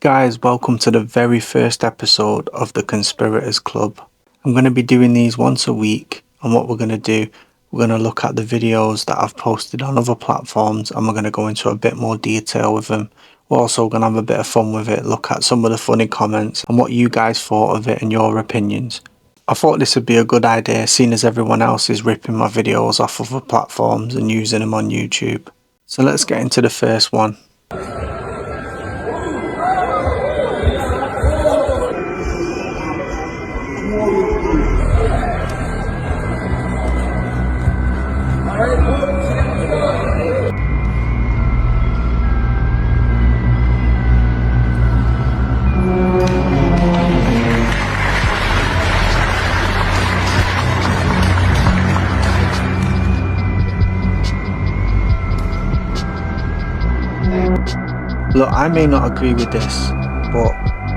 Guys, welcome to the very first episode of the Conspirators Club. I'm going to be doing these once a week, and what we're going to do, we're going to look at the videos that I've posted on other platforms, and we're going to go into a bit more detail with them. We're also going to have a bit of fun with it, look at some of the funny comments and what you guys thought of it and your opinions. I thought this would be a good idea, seeing as everyone else is ripping my videos off other platforms and using them on YouTube. So let's get into the first one. Look, I may not agree with this, but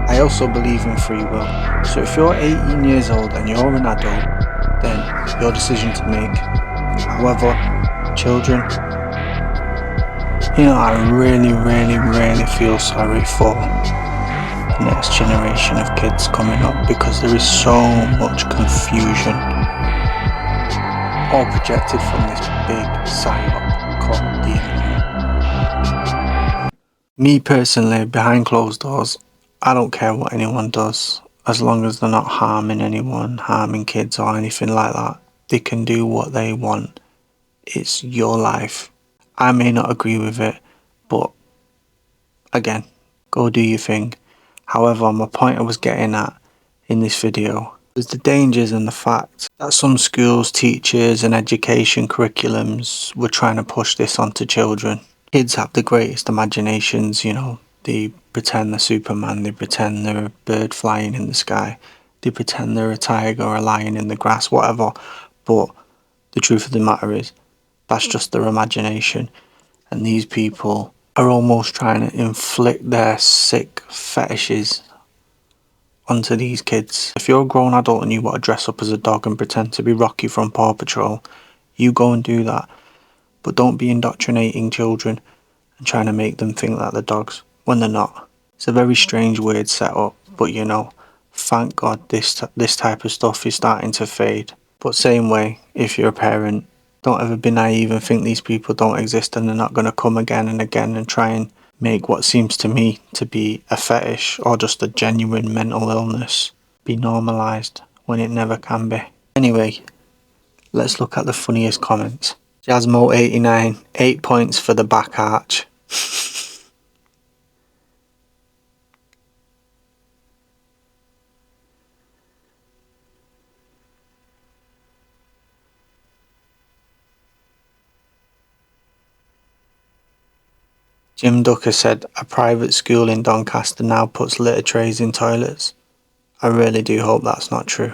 I also believe in free will. So if you're 18 years old and you're an adult, then your decision to make. However, children, I really feel sorry for the next generation of kids coming up, because there is so much confusion, all projected from this big psyop called the internet. Me personally, behind closed doors, I don't care what anyone does, as long as they're not harming anyone, harming kids or anything like that. They can do what they want. It's your life. I may not agree with it, but again, go do your thing. However, my point I was getting at in this video is the dangers and the fact that some schools, teachers and education curriculums were trying to push this onto children. Kids have the greatest imaginations, they pretend they're Superman, they pretend they're a bird flying in the sky, they pretend they're a tiger or a lion in the grass, whatever. But the truth of the matter is, that's just their imagination, and these people are almost trying to inflict their sick fetishes onto these kids. If you're a grown adult and you want to dress up as a dog and pretend to be Rocky from Paw Patrol, you go and do that. But don't be indoctrinating children and trying to make them think that they're dogs when they're not. It's a very strange, weird setup, but thank God this type of stuff is starting to fade. But same way, if you're a parent, don't ever be naive and think these people don't exist and they're not going to come again and again and try and make what seems to me to be a fetish or just a genuine mental illness be normalised when it never can be. Anyway, let's look at the funniest comments. Jasmo89, 8 points for the back arch. Jim Ducker said, a private school in Doncaster now puts litter trays in toilets. I really do hope that's not true.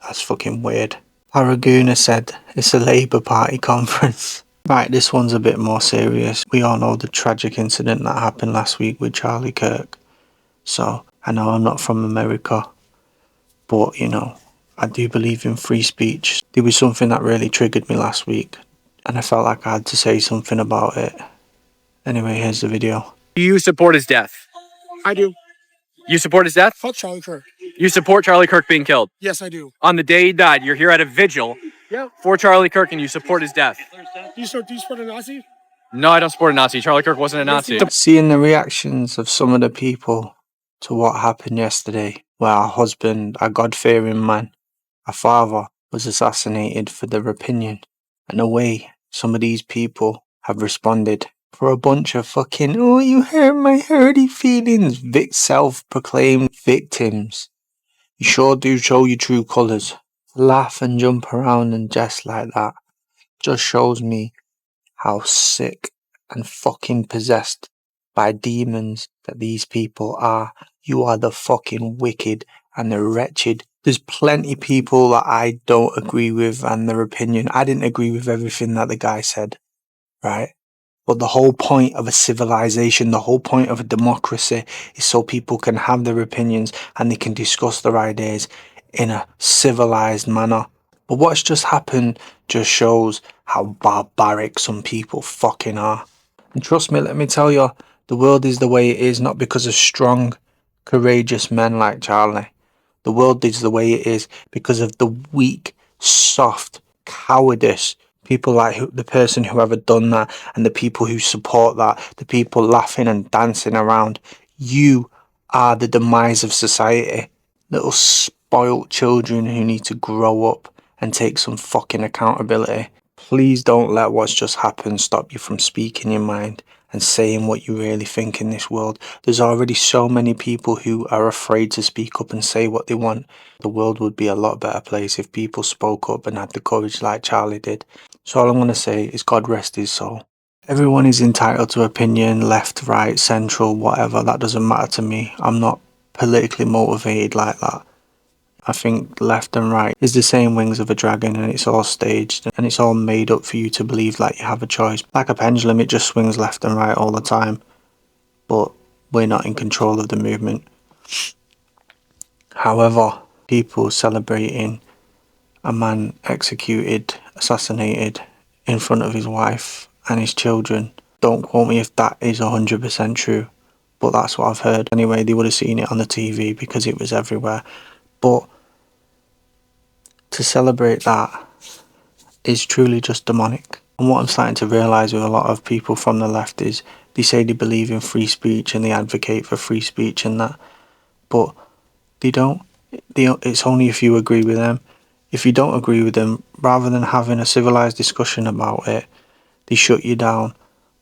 That's fucking weird. Paraguna said, it's a Labour Party conference. Right, this one's a bit more serious. We all know the tragic incident that happened last week with Charlie Kirk. So, I know I'm not from America, but I do believe in free speech. There was something that really triggered me last week, and I felt like I had to say something about it. Anyway, here's the video. Do you support his death? I do. You support his death? Fuck Charlie Kirk. You support Charlie Kirk being killed? Yes, I do. On the day he died, you're here at a vigil for Charlie Kirk and you support his death. Do you support a Nazi? No, I don't support a Nazi. Charlie Kirk wasn't a Nazi. Seeing the reactions of some of the people to what happened yesterday, where a husband, a God-fearing man, a father, was assassinated for their opinion, and the way some of these people have responded for a bunch of fucking, oh, you hurt my hurty feelings, self-proclaimed victims. You sure do show your true colours. Laugh and jump around and jest like that just shows me how sick and fucking possessed by demons that these people are. You are the fucking wicked and the wretched. There's plenty people that I don't agree with and their opinion. I didn't agree with everything that the guy said, right? But the whole point of a civilization, the whole point of a democracy is so people can have their opinions and they can discuss their ideas in a civilized manner. But what's just happened just shows how barbaric some people fucking are. And trust me, let me tell you, The world is the way it is not because of strong, courageous men like Charlie. The world is the way it is because of the weak, soft, cowardice people like the person who ever done that, and the people who support that, the people laughing and dancing around. You are the demise of society. Little spoilt children who need to grow up and take some fucking accountability. Please don't let what's just happened stop you from speaking your mind and saying what you really think in this world. There's already so many people who are afraid to speak up and say what they want. The world would be a lot better place if people spoke up and had the courage like Charlie did. So all I'm going to say is God rest his soul. Everyone is entitled to opinion, left, right, central, whatever. That doesn't matter to me. I'm not politically motivated like that. I think left and right is the same wings of a dragon, and it's all staged and it's all made up for you to believe like you have a choice. Like a pendulum, it just swings left and right all the time, but we're not in control of the movement. However, people celebrating a man executed, assassinated in front of his wife and his children. Don't quote me if that is 100% true, but that's what I've heard. Anyway, they would have seen it on the TV because it was everywhere. But to celebrate that is truly just demonic. And what I'm starting to realise with a lot of people from the left is they say they believe in free speech and they advocate for free speech and that, but they don't. It's only if you agree with them. If you don't agree with them, rather than having a civilised discussion about it, they shut you down.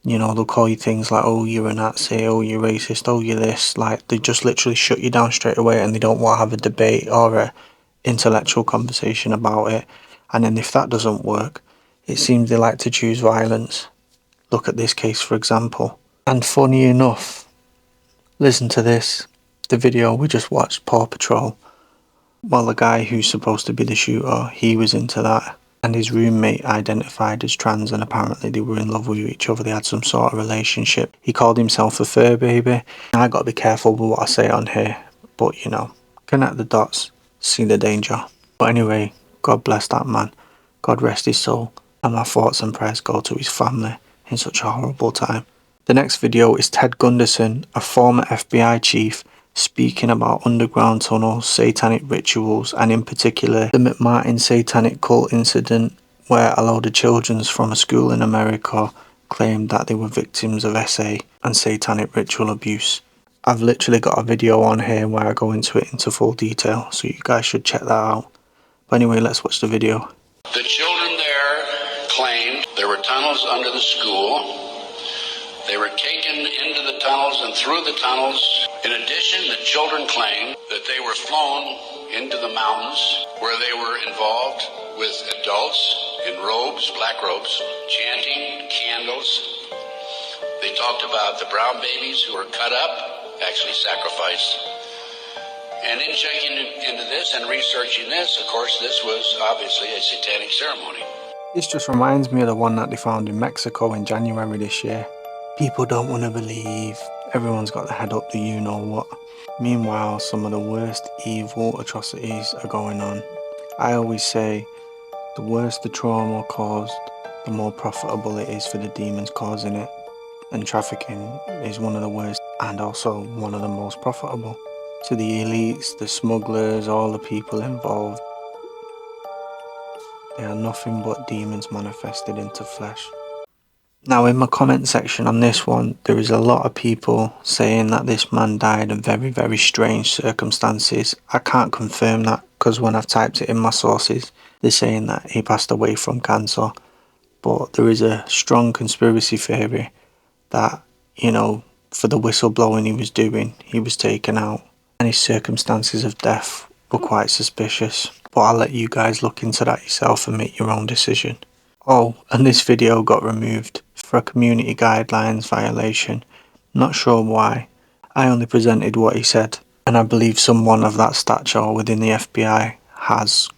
You know, they'll call you things like, oh, you're a Nazi, oh, you're racist, oh, you're this. Like, they just literally shut you down straight away, and they don't want to have a debate or a intellectual conversation about it. And then if that doesn't work, it seems they like to choose violence. Look at this case, for example. And funny enough, listen to this. The video we just watched, Paw Patrol. Well, the guy who's supposed to be the shooter, he was into that. And his roommate identified as trans, and apparently they were in love with each other. They had some sort of relationship. He called himself a fur baby. I got to be careful with what I say on here, but you know, connect the dots, see the danger. But anyway, God bless that man. God rest his soul. And my thoughts and prayers go to his family in such a horrible time. The next video is Ted Gunderson, a former FBI chief, speaking about underground tunnels, satanic rituals, and in particular the McMartin satanic cult incident where a load of children from a school in America claimed that they were victims of SA and satanic ritual abuse. I've literally got a video on here where I go into it into full detail, so you guys should check that out. But anyway, let's watch the video. The children there claimed there were tunnels under the school. They were taken into the tunnels and through the tunnels. In addition, the children claimed that they were flown into the mountains where they were involved with adults in robes, black robes, chanting, candles. They talked about the brown babies who were cut up, actually sacrificed. And in checking into this and researching this, of course, this was obviously a satanic ceremony. This just reminds me of the one that they found in Mexico in January this year. People don't want to believe. Everyone's got their head up the you-know-what. Meanwhile, some of the worst evil atrocities are going on. I always say, the worse the trauma caused, the more profitable it is for the demons causing it. And trafficking is one of the worst and also one of the most profitable. To the elites, the smugglers, all the people involved, they are nothing but demons manifested into flesh. Now in my comment section on this one, there is a lot of people saying that this man died in very, very strange circumstances. I can't confirm that because when I've typed it in my sources, they're saying that he passed away from cancer. But there is a strong conspiracy theory that, you know, for the whistleblowing he was doing, he was taken out. And his circumstances of death were quite suspicious. But I'll let you guys look into that yourself and make your own decision. Oh, and this video got removed for a community guidelines violation. Not sure why. I only presented what he said, and I believe someone of that stature within the FBI has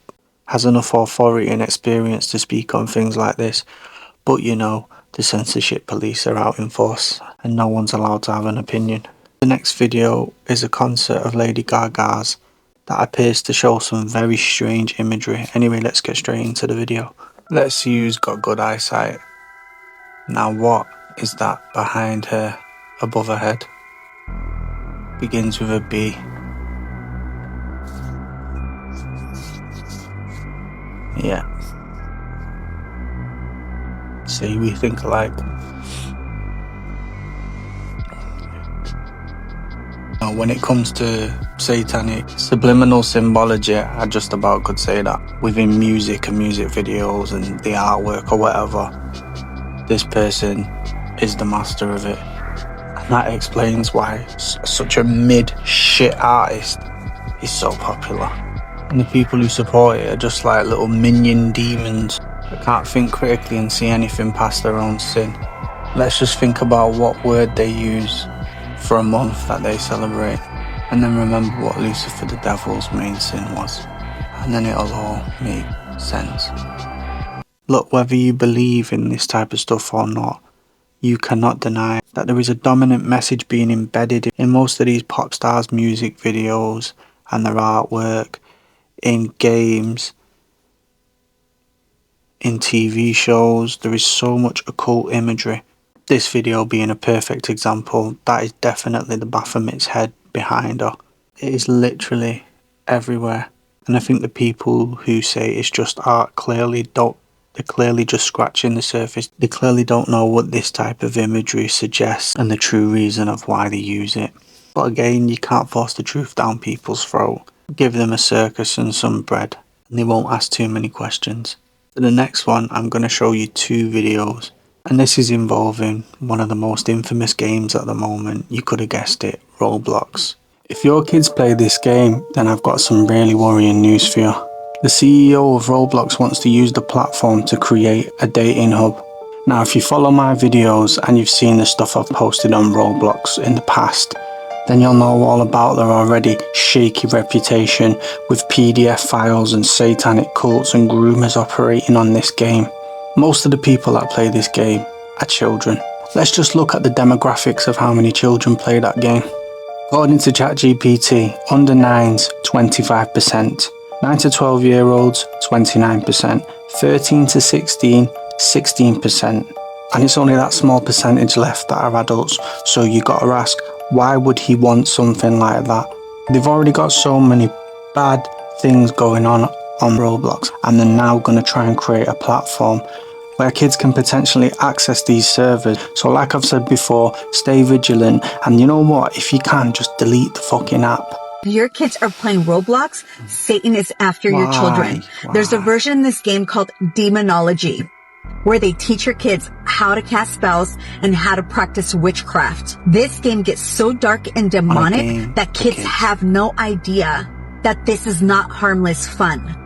enough authority and experience to speak on things like this. But you know, the censorship police are out in force, and no one's allowed to have an opinion. The next video is a concert of Lady Gaga's that appears to show some very strange imagery. Anyway, let's get straight into the video. Let's see who's got good eyesight. Now what is that behind her? above her head. Begins with a B. Yeah. See, we think alike. Now, when it comes to satanic subliminal symbology, I just about could say that within music and music videos and the artwork or whatever, this person is the master of it. And that explains why such a mid-shit artist is so popular. And the people who support it are just like little minion demons that can't think critically and see anything past their own sin. Let's just think about what word they use for a month that they celebrate, and then remember what Lucifer the Devil's main sin was, and then it'll all make sense. Look, whether you believe in this type of stuff or not, you cannot deny that there is a dominant message being embedded in most of these pop stars' music videos and their artwork, in games, in TV shows. There is so much occult imagery. This video being a perfect example. That is definitely the Baphomet's head behind her. It is literally everywhere. And I think the people who say it's just art they're clearly just scratching the surface. They clearly don't know what this type of imagery suggests and the true reason of why they use it. But again, you can't force the truth down people's throat. Give them a circus and some bread, and they won't ask too many questions. For the next one, I'm going to show you 2 videos. And this is involving one of the most infamous games at the moment. You could have guessed it, Roblox. If your kids play this game, then I've got some really worrying news for you. The CEO of Roblox wants to use the platform to create a dating hub. Now, if you follow my videos and you've seen the stuff I've posted on Roblox in the past, then you'll know all about their already shaky reputation with PDF files and satanic cults and groomers operating on this game. Most of the people that play this game are children. Let's just look at the demographics of how many children play that game. According to ChatGPT, under 9s, 25%, 9 to 12 year olds, 29%, 13 to 16, 16%. And it's only that small percentage left that are adults, so you gotta ask, why would he want something like that? They've already got so many bad things going on Roblox, and they're now gonna try and create a platform where kids can potentially access these servers. So like I've said before, stay vigilant, and you know what, if you can, just delete the fucking app. If your kids are playing Roblox, Satan is after your children. There's a version in this game called Demonology, where they teach your kids how to cast spells and how to practice witchcraft. This game gets so dark and demonic that kids have no idea that this is not harmless fun.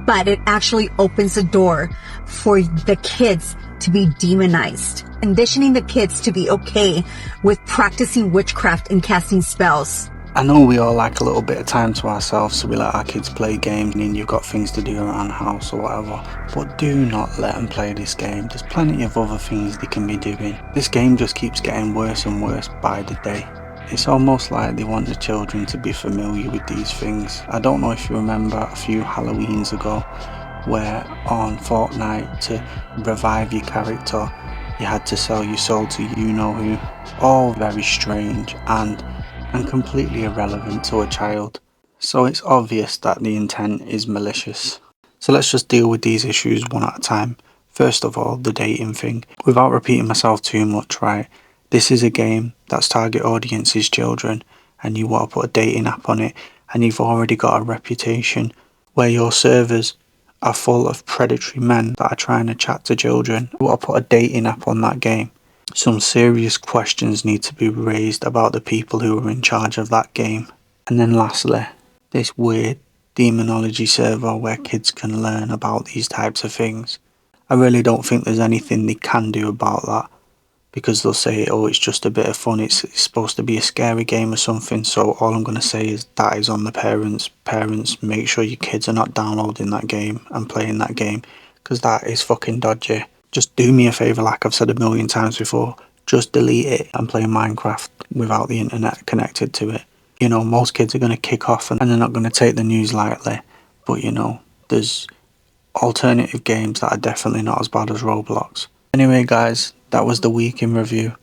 But it actually opens the door for the kids to be demonized, conditioning the kids to be okay with practicing witchcraft and casting spells. I know we all like a little bit of time to ourselves, so we let our kids play games and you've got things to do around the house or whatever, but do not let them play this game. There's plenty of other things they can be doing. This game just keeps getting worse and worse by the day. It's almost like they want the children to be familiar with these things. I don't know if you remember a few Halloweens ago where on Fortnite, to revive your character, you had to sell your soul to you-know-who. All very strange and completely irrelevant to a child. So it's obvious that the intent is malicious. So let's just deal with these issues one at a time. First of all, the dating thing. Without repeating myself too much, right? This is a game that's target audience is children, and you want to put a dating app on it, and you've already got a reputation where your servers are full of predatory men that are trying to chat to children. You want to put a dating app on that game. Some serious questions need to be raised about the people who are in charge of that game. And then lastly, this weird demonology server where kids can learn about these types of things. I really don't think there's anything they can do about that, because they'll say, oh, it's just a bit of fun, it's supposed to be a scary game or something. So all I'm going to say is that is on the parents. Parents, make sure your kids are not downloading that game and playing that game, because that is fucking dodgy. Just do me a favour, like I've said a million times before, just delete it and play Minecraft without the internet connected to it. You know, most kids are going to kick off and they're not going to take the news lightly, but you know, there's alternative games that are definitely not as bad as Roblox. Anyway guys, that was the week in review.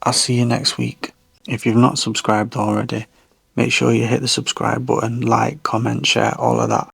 I'll see you next week. If you've not subscribed already, make sure you hit the subscribe button, like, comment, share, all of that.